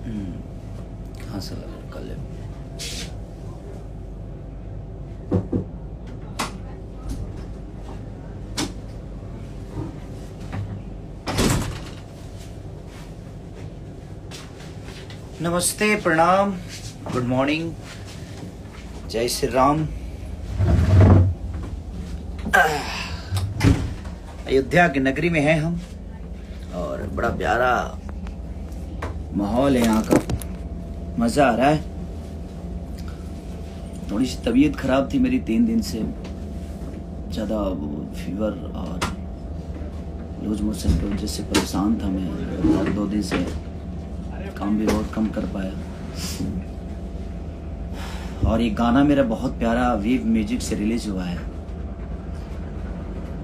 कहाँ से लगा कर ले। नमस्ते, प्रणाम, गुड मॉर्निंग, जय श्री राम। अयोध्या की नगरी में हैं हम और बड़ा प्यारा माहौल है यहाँ का, मज़ा आ रहा है। थोड़ी सी तबीयत खराब थी मेरी 3 दिन से, ज़्यादा फीवर और लूज मोशन की वजह से परेशान था मैं। और 2 दिन से काम भी बहुत कम कर पाया। और ये गाना मेरा बहुत प्यारा वेव म्यूजिक से रिलीज हुआ है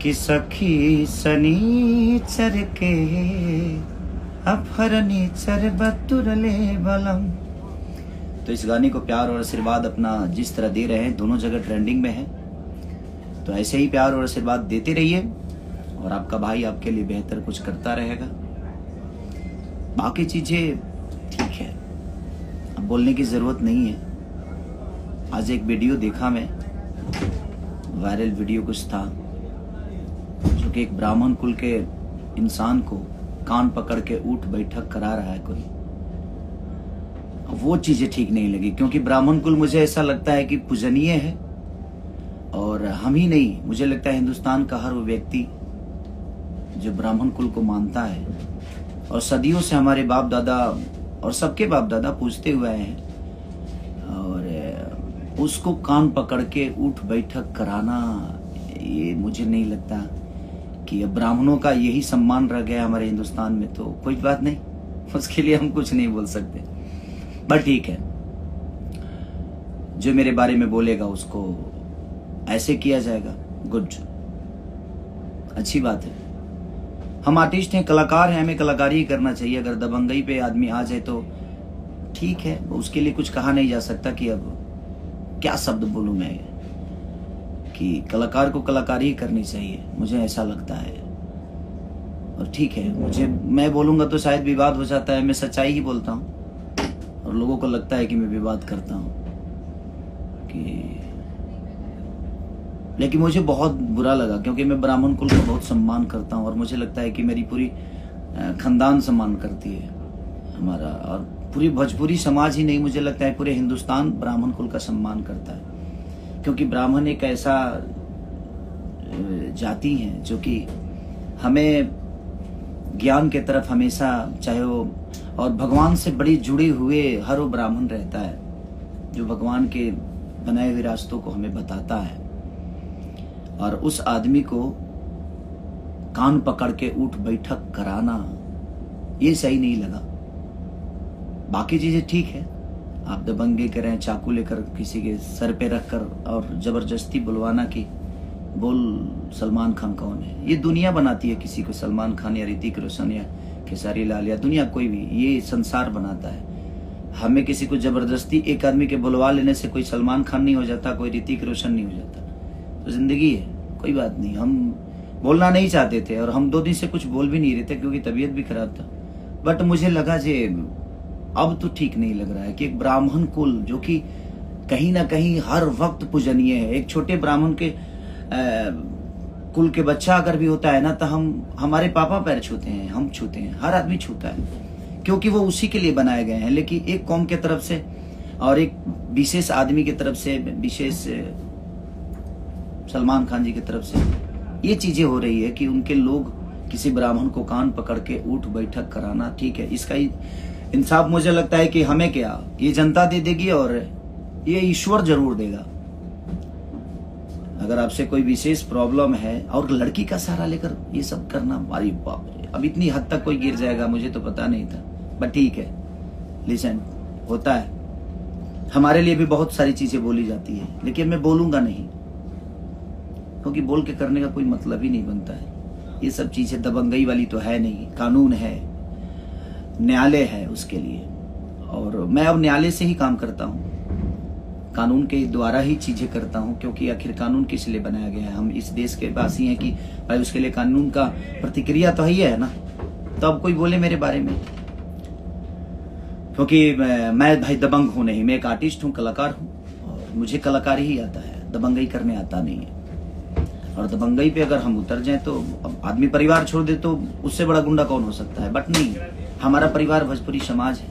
कि सखी सनीचर के अपहरणीचर बतुरले बलम। तो इस गाने को प्यार और आशीर्वाद अपना जिस तरह दे रहे हैं, दोनों जगह ट्रेंडिंग में है, तो ऐसे ही प्यार और आशीर्वाद देते रहिए और आपका भाई आपके लिए बेहतर कुछ करता रहेगा। बाकी चीजें ठीक है, अब बोलने की जरूरत नहीं है। आज एक वीडियो देखा मैं, वायरल वीडियो कुछ था, जो कि एक ब्राह्मण कुल के इंसान को कान पकड़ के उठ बैठक करा रहा है कोई। वो चीजें ठीक नहीं लगी, क्योंकि ब्राह्मण कुल मुझे ऐसा लगता है कि पूजनीय है। और हम ही नहीं, मुझे लगता है हिंदुस्तान का हर वो व्यक्ति जो ब्राह्मण कुल को मानता है और सदियों से हमारे बाप दादा और सबके बाप दादा पूजते हुए आए हैं, और उसको कान पकड़ के उठ बैठक कराना, ये मुझे नहीं लगता कि अब ब्राह्मणों का यही सम्मान रह गया हमारे हिंदुस्तान में। तो कोई बात नहीं, उसके लिए हम कुछ नहीं बोल सकते, बट ठीक है, जो मेरे बारे में बोलेगा उसको ऐसे किया जाएगा। गुड, अच्छी बात है। हम आर्टिस्ट हैं, कलाकार हैं, हमें कलाकारी ही करना चाहिए। अगर दबंगई पे आदमी आ जाए तो ठीक है, उसके लिए कुछ कहा नहीं जा सकता कि अब क्या शब्द बोलूं मैं, कि कलाकार को कलाकारी ही करनी चाहिए, मुझे ऐसा लगता है। और ठीक है, मैं बोलूंगा तो शायद विवाद हो जाता है, मैं सच्चाई ही बोलता हूं और लोगों को लगता है कि मैं विवाद करता हूं कि, लेकिन मुझे बहुत बुरा लगा, क्योंकि मैं ब्राह्मण कुल का बहुत सम्मान करता हूं और मुझे लगता है कि मेरी पूरी खानदान सम्मान करती है हमारा, और पूरी भोजपुरी समाज ही नहीं, मुझे लगता है पूरे हिंदुस्तान ब्राह्मण कुल का सम्मान करता है। क्योंकि ब्राह्मण एक ऐसा जाति है जो कि हमें ज्ञान के तरफ हमेशा, चाहे वो, और भगवान से बड़ी जुड़े हुए हर वो ब्राह्मण रहता है जो भगवान के बनाए हुए रास्तों को हमें बताता है। और उस आदमी को कान पकड़ के उठ बैठक कराना, ये सही नहीं लगा। बाकी चीजें ठीक है, आप दबंगे करें, चाकू लेकर किसी के सर पे रखकर और जबरदस्ती बुलवाना कि बोल सलमान खान कौन है। ये दुनिया बनाती है किसी को, सलमान खान या ऋतिक रोशन या खेसारी लाल या दुनिया कोई भी, ये संसार बनाता है। हमें किसी को जबरदस्ती एक आदमी के बुलवा लेने से कोई सलमान खान नहीं हो जाता, कोई ऋतिक रोशन नहीं हो जाता। तो जिंदगी है, कोई बात नहीं। हम बोलना नहीं चाहते थे और हम 2 दिन से कुछ बोल भी नहीं रहे थे क्योंकि तबीयत भी खराब था, बट मुझे लगा जे अब तो ठीक नहीं लग रहा है कि एक ब्राह्मण कुल जो कि कहीं ना कहीं हर वक्त पूजनीय है, एक छोटे ब्राह्मण के कुल के बच्चा अगर भी होता है ना, तो हमारे पापा पैर छूते हैं, हम छूते हैं, हर आदमी छूता है, क्योंकि वो उसी के लिए बनाए गए हैं। लेकिन एक कौम के तरफ से और एक विशेष आदमी की तरफ से, विशेष सलमान खान जी की तरफ से ये चीजें हो रही है कि उनके लोग किसी ब्राह्मण को कान पकड़ के उठ बैठक कराना, ठीक है, इसका इंसाफ मुझे लगता है कि हमें क्या, ये जनता दे देगी और ये ईश्वर जरूर देगा। अगर आपसे कोई विशेष प्रॉब्लम है और लड़की का सहारा लेकर ये सब करना, अरे बाप रे, अब इतनी हद तक कोई गिर जाएगा मुझे तो पता नहीं था, बट ठीक है, लिसन, होता है। हमारे लिए भी बहुत सारी चीजें बोली जाती है, लेकिन मैं बोलूंगा नहीं, क्योंकि बोल के करने का कोई मतलब ही नहीं बनता है। ये सब चीजें दबंगई वाली तो है नहीं, कानून है, न्यायालय है उसके लिए, और मैं अब न्यायालय से ही काम करता हूँ, कानून के द्वारा ही चीजें करता हूँ, क्योंकि आखिर कानून किस लिए बनाया गया है। हम इस देश के वासी हैं कि भाई उसके लिए कानून का प्रतिक्रिया तो ही है ना। तो अब कोई बोले मेरे बारे में, क्योंकि मैं भाई दबंग हूं नहीं, मैं एक आर्टिस्ट हूं, कलाकार हूं, और मुझे कलाकारी ही आता है, दबंगई करने आता नहीं है। और दबंगई पे अगर हम उतर जाएं तो आदमी परिवार छोड़ दे तो उससे बड़ा गुंडा कौन हो सकता है। बट नहीं, हमारा परिवार भोजपुरी समाज है,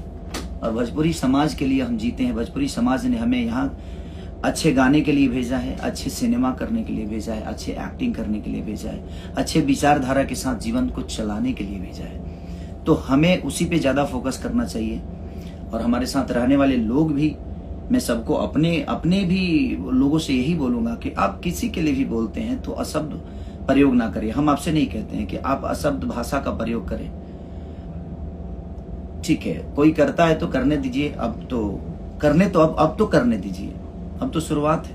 और भोजपुरी समाज के लिए हम जीते हैं। भोजपुरी समाज ने हमें यहाँ अच्छे गाने के लिए भेजा है, अच्छे सिनेमा करने के लिए भेजा है, अच्छे एक्टिंग करने के लिए भेजा है, अच्छे विचारधारा के साथ जीवन को चलाने के लिए भेजा है। तो हमें उसी पे ज्यादा फोकस करना चाहिए। और हमारे साथ रहने वाले लोग भी, मैं सबको अपने भी लोगों से यही बोलूंगा कि आप किसी के लिए भी बोलते हैं तो अशब्द प्रयोग ना करें। हम आपसे नहीं कहते हैं कि आप अशब्द भाषा का प्रयोग करें, ठीक है, कोई करता है तो करने दीजिए। अब तो करने दीजिए, अब तो शुरुआत है,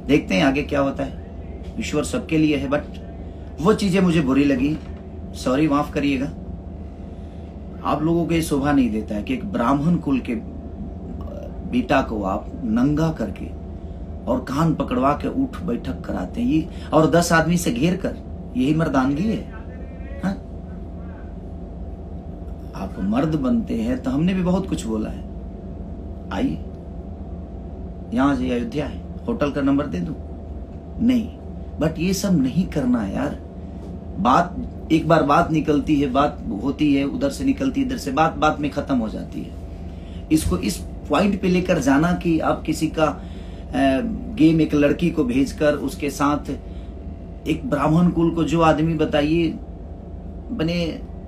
देखते हैं आगे क्या होता है। ईश्वर सबके लिए है। बट वो चीजें मुझे बुरी लगी, सॉरी, माफ करिएगा। आप लोगों को ये शोभा नहीं देता है कि एक ब्राह्मण कुल के बेटा को आप नंगा करके और कान पकड़वा के उठ बैठक कराते हैं, ये और 10 आदमी से घेर कर, यही मर्दानगी है? हा? आप मर्द बनते हैं तो हमने भी बहुत कुछ बोला है। आइए, यहां से अयोध्या है, होटल का नंबर दे दूं? नहीं, बट ये सब नहीं करना है यार। बात एक बार बात निकलती है, बात होती है, उधर से निकलती है, इधर से, बात में खत्म हो जाती है। इसको इस पॉइंट पे लेकर जाना कि आप किसी का गेम, एक लड़की को भेजकर उसके साथ एक ब्राह्मण कुल को, जो आदमी बताइए बने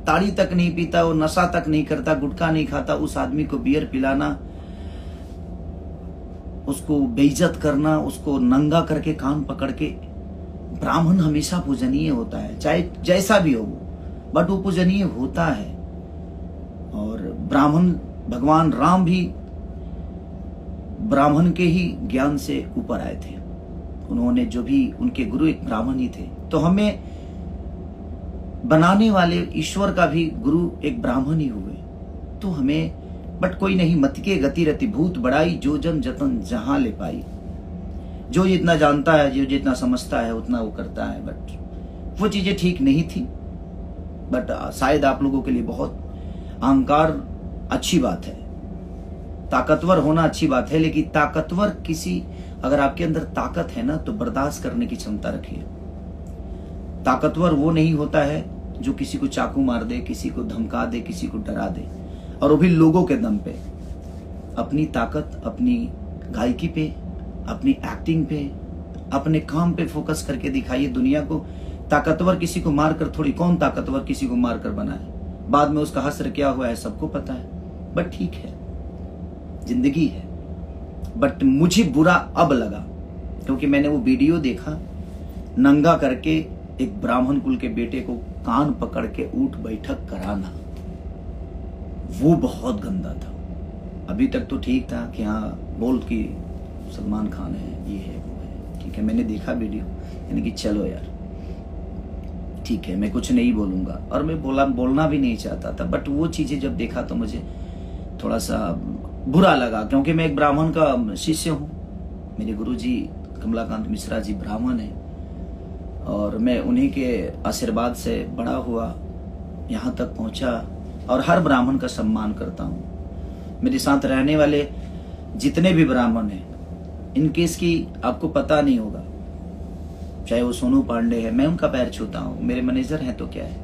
ताड़ी तक नहीं पीता, वो नशा तक नहीं करता, गुटखा नहीं खाता, उस आदमी को बियर पिलाना, उसको बेइज्जत करना, उसको नंगा करके कान पकड़ के। ब्राह्मण हमेशा पूजनीय होता है, चाहे जैसा भी हो, बट वो पूजनीय होता है। और ब्राह्मण, भगवान राम भी ब्राह्मण के ही ज्ञान से ऊपर आए थे। उन्होंने जो भी, उनके गुरु एक ब्राह्मण ही थे। तो हमें बनाने वाले ईश्वर का भी गुरु एक ब्राह्मण ही हुए। तो हमें, बट कोई नहीं, मत के गति रति भूत बड़ाई, जो जन जतन जहां ले पाई। जो जितना जानता है, जो जितना समझता है, उतना वो करता है। बट वो चीजें ठीक नहीं थी। बट शायद आप लोगों के लिए बहुत अहंकार अच्छी बात है, ताकतवर होना अच्छी बात है, लेकिन ताकतवर किसी, अगर आपके अंदर ताकत है ना, तो बर्दाश्त करने की क्षमता रखिए। ताकतवर वो नहीं होता है जो किसी को चाकू मार दे, किसी को धमका दे, किसी को डरा दे, और वो भी लोगों के दम पे। अपनी ताकत अपनी गायकी पे, अपनी एक्टिंग पे, अपने काम पे फोकस करके दिखाइए दुनिया को। ताकतवर किसी को मारकर थोड़ी, कौन ताकतवर किसी को मारकर बना है? बाद में उसका हश्र क्या हुआ है सबको पता है। बट ठीक है, जिंदगी है। बट मुझे बुरा अब लगा क्योंकि मैंने वो वीडियो देखा, नंगा करके एक ब्राह्मण कुल के बेटे को कान पकड़ के उठ बैठक कराना, वो बहुत गंदा था। अभी तक तो ठीक था कि हाँ बोल कि सलमान खान है, ये है, वो है, ठीक है, मैंने देखा वीडियो, यानी कि चलो यार ठीक है, मैं कुछ नहीं बोलूंगा, और मैं बोलना भी नहीं चाहता था। बट वो चीजें जब देखा तो मुझे थोड़ा सा बुरा लगा, क्योंकि मैं एक ब्राह्मण का शिष्य हूँ। मेरे गुरुजी कमलाकांत मिश्रा जी ब्राह्मण हैं, और मैं उन्हीं के आशीर्वाद से बड़ा हुआ, यहाँ तक पहुँचा, और हर ब्राह्मण का सम्मान करता हूँ। मेरे साथ रहने वाले जितने भी ब्राह्मण हैं, इनकेस की आपको पता नहीं होगा, चाहे वो सोनू पांडे है, मैं उनका पैर छूता हूँ। मेरे मैनेजर हैं तो क्या है,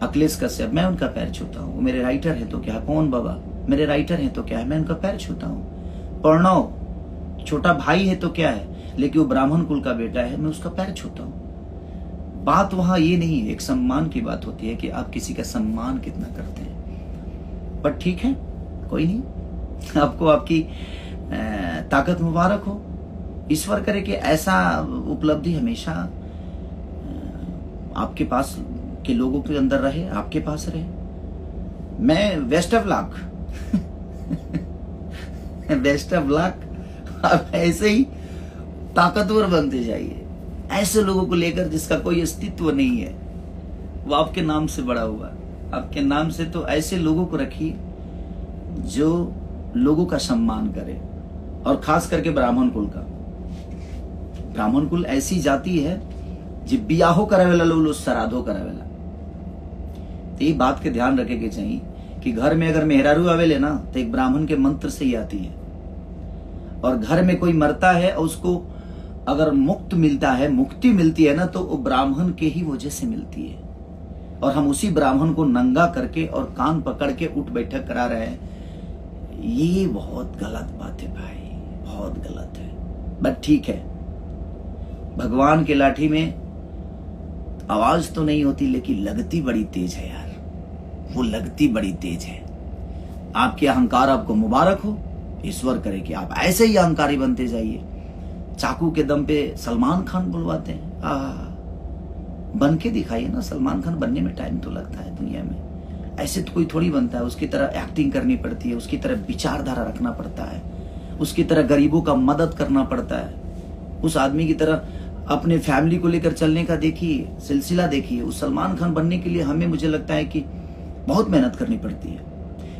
अखिलेश कश्यप, मैं उनका पैर छूता हूँ। मेरे राइटर हैं तो क्या है, पवन बाबा मेरे राइटर हैं तो क्या है, मैं उनका पैर छूता हूँ। प्रणव छोटा भाई है तो क्या है, लेकिन वो ब्राह्मण कुल का बेटा है, मैं उसका पैर छूता हूँ। बात वहां ये नहीं है, एक सम्मान की बात होती है कि आप किसी का सम्मान कितना करते हैं। पर ठीक है, कोई नहीं, आपको आपकी ताकत मुबारक हो। ईश्वर करे कि ऐसा उपलब्धि हमेशा आपके पास के लोगों के अंदर रहे, आपके पास रहे। मैं best of luck best of luck. आप ऐसे ही ताकतवर बनते जाइए, ऐसे लोगों को लेकर जिसका कोई अस्तित्व नहीं है, वो आपके नाम से बड़ा हुआ, आपके नाम से। तो ऐसे लोगों को रखिए जो लोगों का सम्मान करे, और खास करके ब्राह्मण कुल का। ब्राह्मण कुल ऐसी जाति है जो बियाहो करावेला, लोग श्राद्धो करावेला। तो ये बात के ध्यान रखे के चाहिए कि घर में अगर मेहरारू आवेले ना तो एक ब्राह्मण के मंत्र से ही आती है, और घर में कोई मरता है और उसको अगर मुक्ति मिलती है ना तो वो ब्राह्मण के ही वजह से मिलती है। और हम उसी ब्राह्मण को नंगा करके और कान पकड़ के उठ बैठक करा रहे हैं। ये बहुत गलत बात है भाई, बहुत गलत है। बट ठीक है, भगवान के लाठी में आवाज तो नहीं होती लेकिन लगती बड़ी तेज है यार, वो लगती बड़ी तेज है। आपके अहंकार आपको मुबारक हो, ईश्वर करे कि आप ऐसे ही अहंकारी बनते जाइए। चाकू के दम पे सलमान खान बुलवाते हैं, बन के दिखाइए ना। सलमान खान बनने में टाइम तो लगता है दुनिया में, ऐसे तो कोई थोड़ी बनता है। उसकी तरह एक्टिंग करनी पड़ती है, उसकी तरह विचारधारा रखना पड़ता है, उसकी तरह गरीबों का मदद करना पड़ता है, उस आदमी की तरह अपने फैमिली को लेकर चलने का देखिए, सिलसिला देखिए। उस सलमान खान बनने के लिए हमें, मुझे लगता है कि बहुत मेहनत करनी पड़ती है।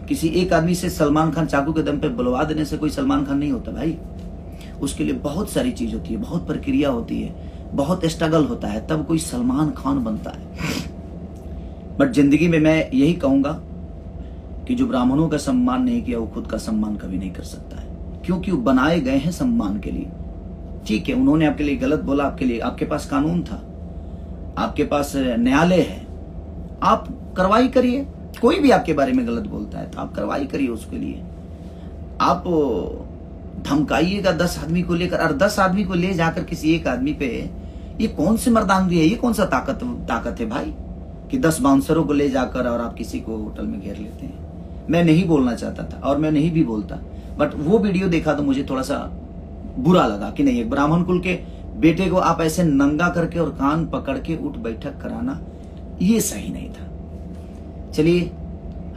किसी एक आदमी से सलमान खान चाकू के दम पे बुलवा देने से कोई सलमान खान नहीं होता भाई। उसके लिए बहुत सारी चीज होती है, बहुत प्रक्रिया होती है, बहुत स्ट्रगल होता है, तब कोई सलमान खान बनता है। बट जिंदगी में मैं यही कहूंगा कि जो ब्राह्मणों का सम्मान नहीं किया वो खुद का सम्मान कभी नहीं कर सकता है, क्योंकि वो बनाए गए हैं सम्मान के लिए। ठीक है, उन्होंने आपके लिए गलत बोला, आपके लिए, आपके पास कानून था, आपके पास न्यायालय है, आप कार्रवाई करिए। कोई भी आपके बारे में गलत बोलता है तो आप कार्रवाई करिए उसके लिए। आप धमकाइएगा 10 आदमी को लेकर, और 10 आदमी को ले जाकर किसी एक आदमी पे, ये कौन सी मर्दानगी है, ये कौन सा ताकत है भाई कि 10 बाउंसरों को ले जाकर और आप किसी को होटल में घेर लेते हैं। मैं नहीं बोलना चाहता था और मैं नहीं भी बोलता, बट वो वीडियो देखा तो मुझे थोड़ा सा बुरा लगा कि नहीं, एक ब्राह्मण कुल के बेटे को आप ऐसे नंगा करके और कान पकड़ के उठ बैठक कराना, ये सही नहीं था। चलिए,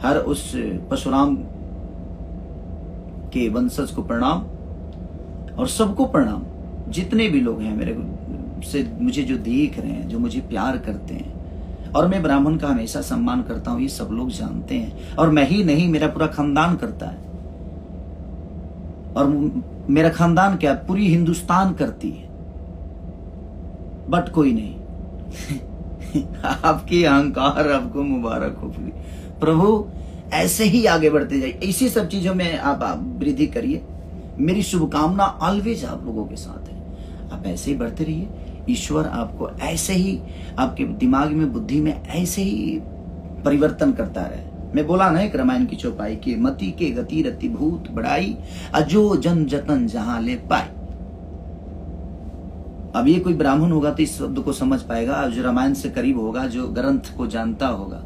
हर उस परशुराम के वंशज को प्रणाम और सबको प्रणाम, जितने भी लोग हैं मेरे से मुझे जो देख रहे हैं, जो मुझे प्यार करते हैं। और मैं ब्राह्मण का हमेशा सम्मान करता हूं, ये सब लोग जानते हैं। और मैं ही नहीं, मेरा पूरा खानदान करता है। और मेरा खानदान क्या, पूरी हिंदुस्तान करती है। बट कोई नहीं आपकी अहंकार आपको मुबारक हो प्रभु, ऐसे ही आगे बढ़ते जाइए, इसी सब चीजों में आप वृद्धि करिए। मेरी शुभकामना ऑलवेज आप लोगों के साथ है। आप ऐसे ही बढ़ते रहिए, ईश्वर आपको ऐसे ही, आपके दिमाग में, बुद्धि में ऐसे ही परिवर्तन करता रहे। मैं बोला ना एक रामायण की चौपाई की, मति के गति रति भूत बढ़ाई, अजो जन जतन जहां ले पाई। अब ये कोई ब्राह्मण होगा तो इस शब्द को समझ पाएगा, जो रामायण से करीब होगा, जो ग्रंथ को जानता होगा,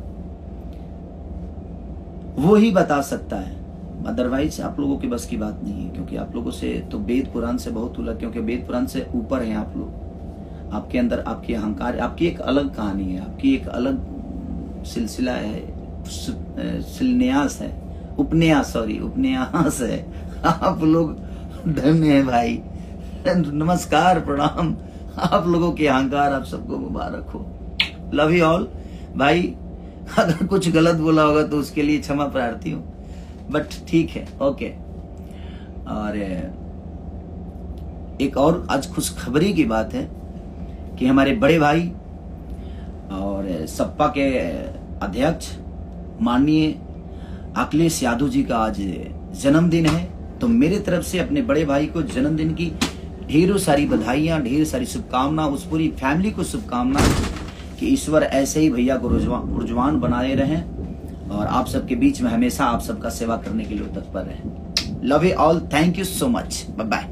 वो ही बता सकता है। अदरवाइज आप लोगों के बस की बात नहीं है, क्योंकि आप लोगों से तो वेद पुराण से बहुत अलग, क्योंकि वेद पुराण से ऊपर हैं आप लोग। आपके अंदर आपकी अहंकार, आपकी एक अलग कहानी है, आपकी एक अलग सिलसिला है, शिलान्यास है, उपन्यास है। आप लोग धन्य है भाई, नमस्कार, प्रणाम। आप लोगों के अहंकार आप सबको मुबारक हो। लव यू ऑल भाई। अगर कुछ गलत बोला होगा तो उसके लिए क्षमा प्रार्थी हूं, बट ठीक है, ओके। और एक और आज खुशखबरी की बात है कि हमारे बड़े भाई और सपा के अध्यक्ष माननीय अखिलेश यादव जी का आज जन्मदिन है। तो मेरे तरफ से अपने बड़े भाई को जन्मदिन की ढेरों सारी बधाइयां, ढेर सारी शुभकामना, उस पूरी फैमिली को शुभकामना कि ईश्वर ऐसे ही भैया को रुजवान बनाए रहें और आप सबके बीच में हमेशा आप सबका सेवा करने के लिए तत्पर रहें। Love you all, thank you so much, bye bye.